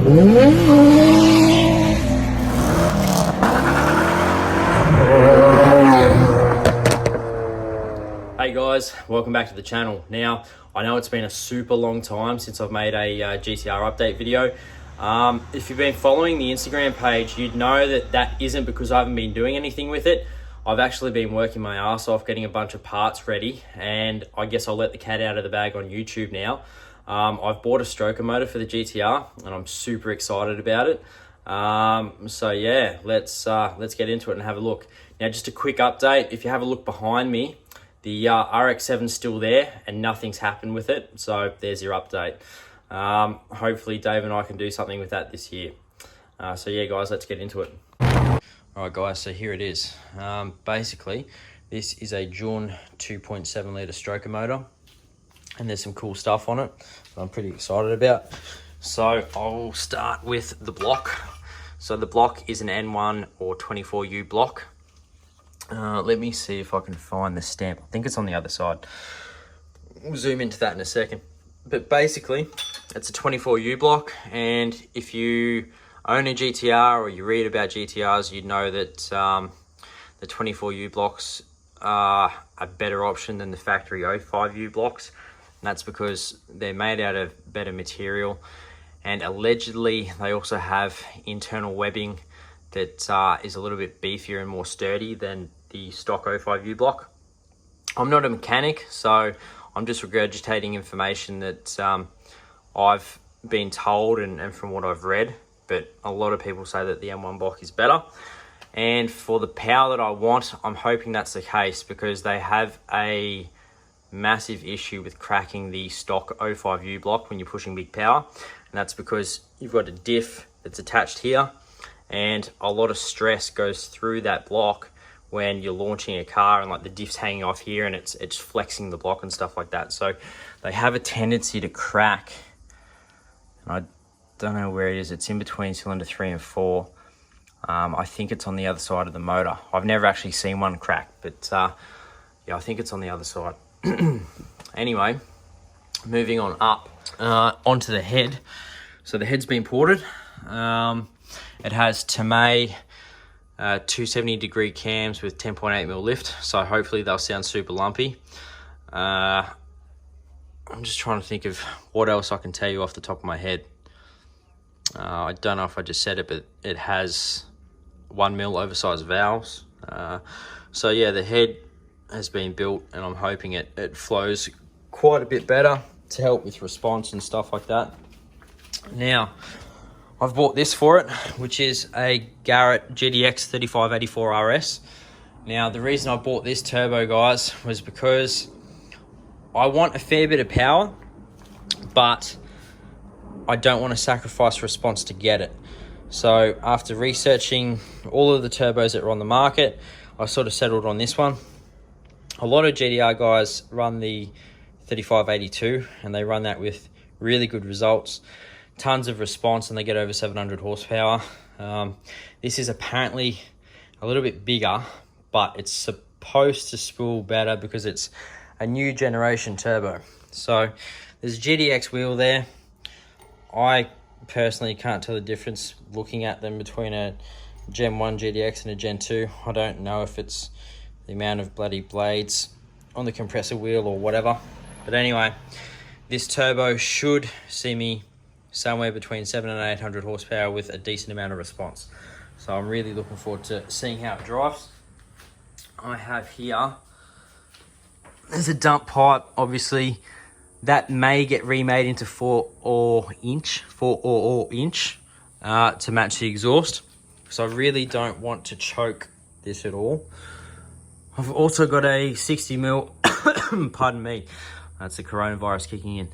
Hey guys, welcome back to the channel. Now, I know it's been a super long time since I've made a GTR update video. If you've been following the Instagram page, you'd know that that isn't because I haven't been doing anything with it. I've actually been working my ass off getting a bunch of parts ready, and I guess I'll let the cat out of the bag on YouTube now. I've bought a stroker motor for the GTR and I'm super excited about it. So yeah, let's get into it and have a look. Now, just a quick update. If you have a look behind me, the RX-7's still there and nothing's happened with it. So there's your update. Hopefully Dave and I can do something with that this year. So yeah, guys, let's get into it. All right, guys, so here it is. Basically, this is a Jun 2.7 litre stroker motor, and there's some cool stuff on it that I'm pretty excited about. So I'll start with the block. So the block is an N1 or 24U block. Let me see if I can find the stamp. I think it's on the other side. We'll zoom into that in a second. But basically, it's a 24U block, and if you own a GTR or you read about GTRs, you'd know that the 24U blocks are a better option than the factory 05U blocks. And that's because they're made out of better material, and allegedly they also have internal webbing that is a little bit beefier and more sturdy than the stock 05U block. I'm not a mechanic, so I'm just regurgitating information that I've been told and from what I've read, but a lot of people say that the M1 block is better. And for the power that I want, I'm hoping that's the case, because they have a massive issue with cracking the stock 05U block when you're pushing big power. And that's because you've got a diff that's attached here, and a lot of stress goes through that block when you're launching a car, and like the diff's hanging off here and it's flexing the block and stuff like that. So they have a tendency to crack. And I don't know where it is. It's in between cylinder 3 and 4. I think it's on the other side of the motor. I've never actually seen one crack, but yeah, I think it's on the other side. Anyway, moving on up onto the head. So the head's been ported. It has Tomei 270-degree cams with 10.8mm lift, so hopefully they'll sound super lumpy. I'm just trying to think of what else I can tell you off the top of my head. I don't know if I just said it, but it has 1mm oversized valves. So yeah, the head has been built, and I'm hoping it flows quite a bit better to help with response and stuff like that. Now, I've bought this for it, which is a Garret GTX3584RS. Now, the reason I bought this turbo, guys, was because I want a fair bit of power, but I don't want to sacrifice response to get it. So after researching all of the turbos that are on the market, I sort of settled on this one. A lot of GTR guys run the 3582, and they run that with really good results. Tons of response, and they get over 700 horsepower. This is apparently a little bit bigger, but it's supposed to spool better because it's a new generation turbo. So there's a GTX wheel there. I personally can't tell the difference looking at them between a Gen 1 GTX and a Gen 2. I don't know if it's the amount of bloody blades on the compressor wheel or whatever. But anyway, this turbo should see me somewhere between 700 and 800 horsepower with a decent amount of response. So I'm really looking forward to seeing how it drives. I have here, there's a dump pipe, obviously. That may get remade into 4 inch to match the exhaust. So I really don't want to choke this at all. I've also got a 60mm, pardon me, that's the coronavirus kicking in.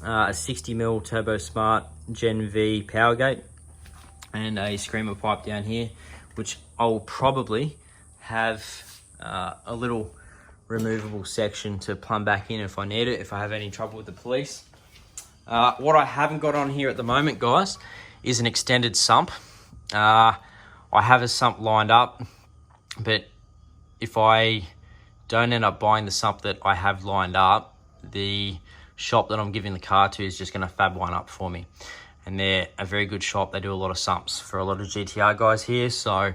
A 60mm Turbosmart Gen V power gate, and a screamer pipe down here, which I'll probably have a little removable section to plumb back in if I need it, if I have any trouble with the police. What I haven't got on here at the moment, guys, is an extended sump. I have a sump lined up, but if I don't end up buying the sump that I have lined up, the shop that I'm giving the car to is just going to fab one up for me. and they're a very good shop. They do a lot of sumps for a lot of GTR guys here, so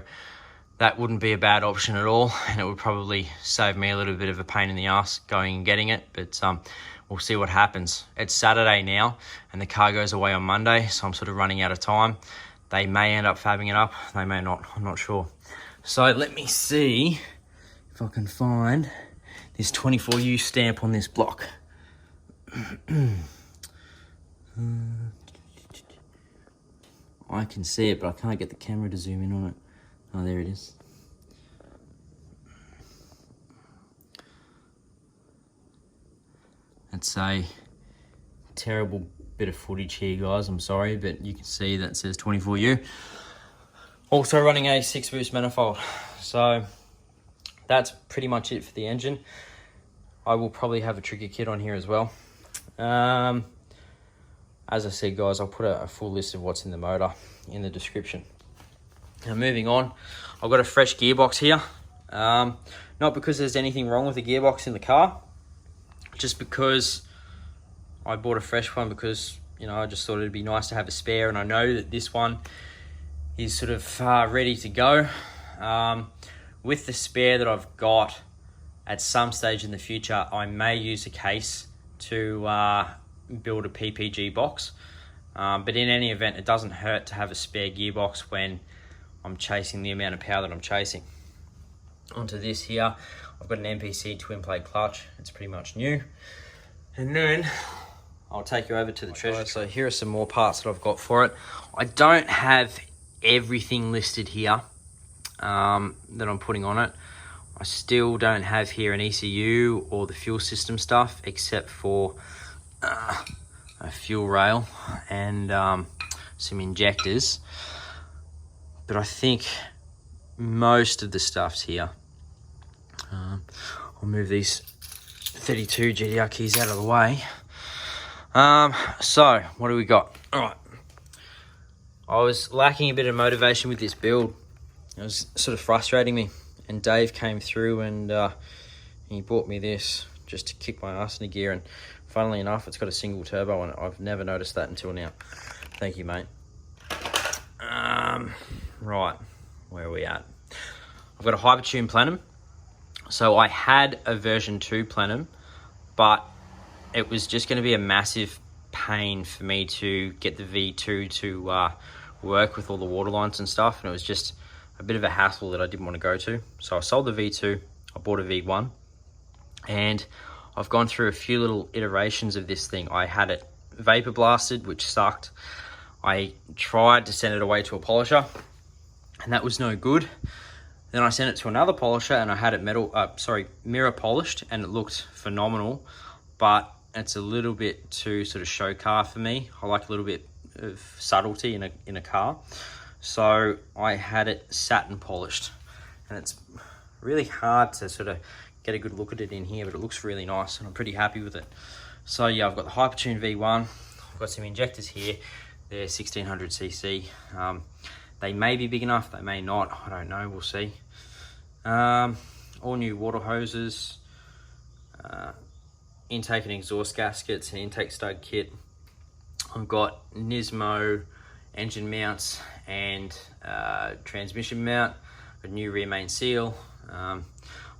that wouldn't be a bad option at all, and it would probably save me a little bit of a pain in the ass going and getting it, but we'll see what happens. It's Saturday now, and the car goes away on Monday, so I'm sort of running out of time. They may end up fabbing it up, they may not, I'm not sure. So let me see if I can find this 24U stamp on this block. I can see it, but I can't get the camera to zoom in on it. Oh, there it is. It's a terrible bit of footage here, guys. I'm sorry, but you can see that it says 24U. Also running a 6-boost manifold. So that's pretty much it for the engine. I will probably have a trigger kit on here as well. As I said, guys, I'll put a full list of what's in the motor in the description. Now moving on, I've got a fresh gearbox here. Not because there's anything wrong with the gearbox in the car, just because I bought a fresh one because, you know, I just thought it'd be nice to have a spare, and I know that this one is sort of ready to go. With the spare that I've got, at some stage in the future, I may use a case to build a PPG box. But in any event, it doesn't hurt to have a spare gearbox when I'm chasing the amount of power that I'm chasing. Onto this here, I've got an MPC twin plate clutch. It's pretty much new. And then I'll take you over to the treasure. So here are some more parts that I've got for it. I don't have everything listed here that I'm putting on it. I still don't have here an ECU or the fuel system stuff, except for a fuel rail and some injectors. But I think most of the stuff's here. I'll move these 32 GTR keys out of the way. So what do we got? All right. I was lacking a bit of motivation with this build. It was sort of frustrating me. And Dave came through and he bought me this just to kick my ass into gear. And funnily enough, it's got a single turbo on it. I've never noticed that until now. Thank you, mate. Right, where are we at? I've got a Hypertune Plenum. So I had a version 2 Plenum, but it was just going to be a massive pain for me to get the V2 to work with all the water lines and stuff. And it was just a bit of a hassle that I didn't want to go to. So I sold the V2, I bought a V1, and I've gone through a few little iterations of this thing. I had it vapor blasted, which sucked. I tried to send it away to a polisher, and that was no good. Then I sent it to another polisher, and I had it mirror polished, and it looked phenomenal, but it's a little bit too sort of show car for me. I like a little bit of subtlety in a car. So I had it satin polished, and it's really hard to sort of get a good look at it in here, but it looks really nice, and I'm pretty happy with it. So yeah, I've got the Hypertune V1. I've got some injectors here. They're 1600cc. They may be big enough, they may not. I don't know, we'll see. All new water hoses, intake and exhaust gaskets, an intake stud kit. I've got Nismo engine mounts and transmission mount, a new rear main seal. I've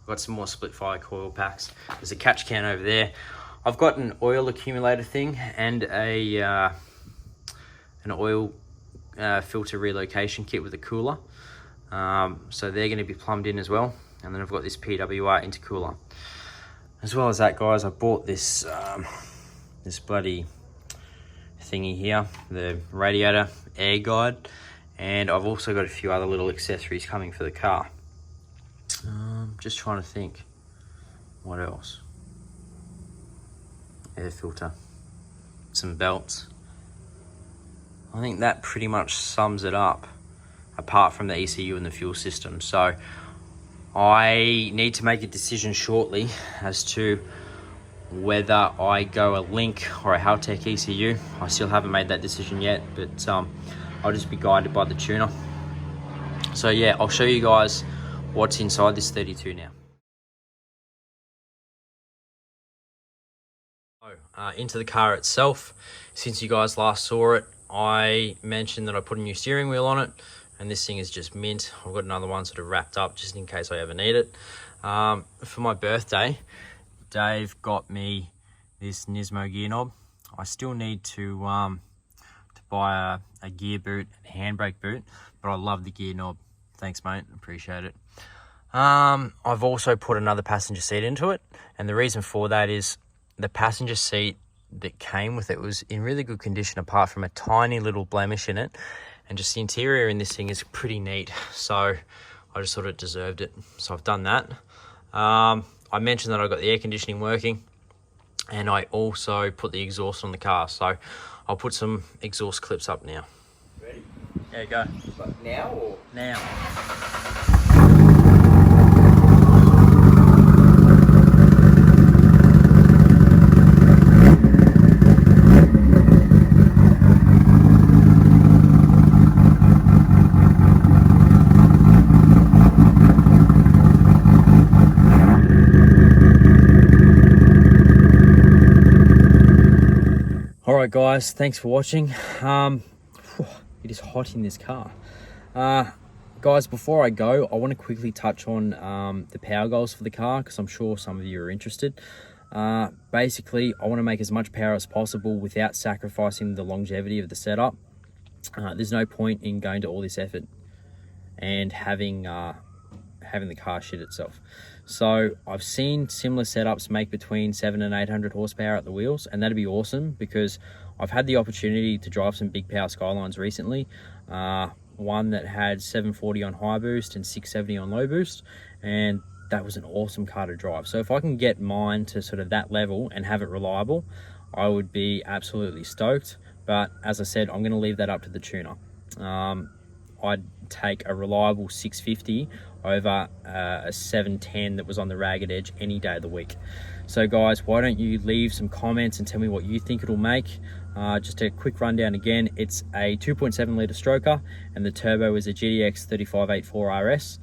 got some more split fire coil packs. There's a catch can over there. I've got an oil accumulator thing and an oil filter relocation kit with a cooler. So they're going to be plumbed in as well. And then I've got this PWR intercooler. As well as that, guys, I bought this this bloody thingy here, the radiator air guide, and I've also got a few other little accessories coming for the car. Just trying to think what else. Air filter, some belts. I think that pretty much sums it up, apart from the ECU and the fuel system. So I need to make a decision shortly as to whether I go a Link or a Haltech ECU. I still haven't made that decision yet, but I'll just be guided by the tuner. So yeah, I'll show you guys what's inside this 32 now. Into the car itself. Since you guys last saw it, I mentioned that I put a new steering wheel on it, and this thing is just mint. I've got another one sort of wrapped up just in case I ever need it. For my birthday, Dave got me this Nismo gear knob. I still need to buy a gear boot and handbrake boot, but I love the gear knob. Thanks, mate. Appreciate it. I've also put another passenger seat into it, and the reason for that is the passenger seat that came with it was in really good condition apart from a tiny little blemish in it, and just the interior in this thing is pretty neat, so I just thought it deserved it, so I've done that. I mentioned that I got the air conditioning working, and I also put the exhaust on the car, so I'll put some exhaust clips up now. Ready? Yeah, go. But now or? Now. Alright guys, thanks for watching. It is hot in this car. Guys, before I go, I want to quickly touch on the power goals for the car, because I'm sure some of you are interested. Basically, I want to make as much power as possible without sacrificing the longevity of the setup. There's no point in going to all this effort and having the car shit itself. So I've seen similar setups make between 700 and 800 horsepower at the wheels, and that'd be awesome because I've had the opportunity to drive some big power Skylines recently. One that had 740 on high boost and 670 on low boost, and that was an awesome car to drive. So if I can get mine to sort of that level and have it reliable, I would be absolutely stoked. But as I said, I'm going to leave that up to the tuner. I'd take a reliable 650 over a 710 that was on the ragged edge any day of the week. So guys, why don't you leave some comments and tell me what you think it'll make. Just a quick rundown again, it's a 2.7 litre stroker, and the turbo is a GTX3584RS.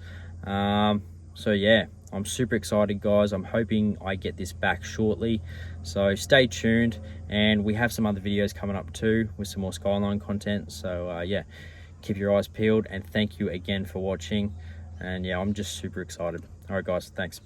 So yeah, I'm super excited guys. I'm hoping I get this back shortly, so stay tuned, and we have some other videos coming up too with some more Skyline content. So yeah, keep your eyes peeled, and thank you again for watching. And yeah, I'm just super excited. All right guys, thanks.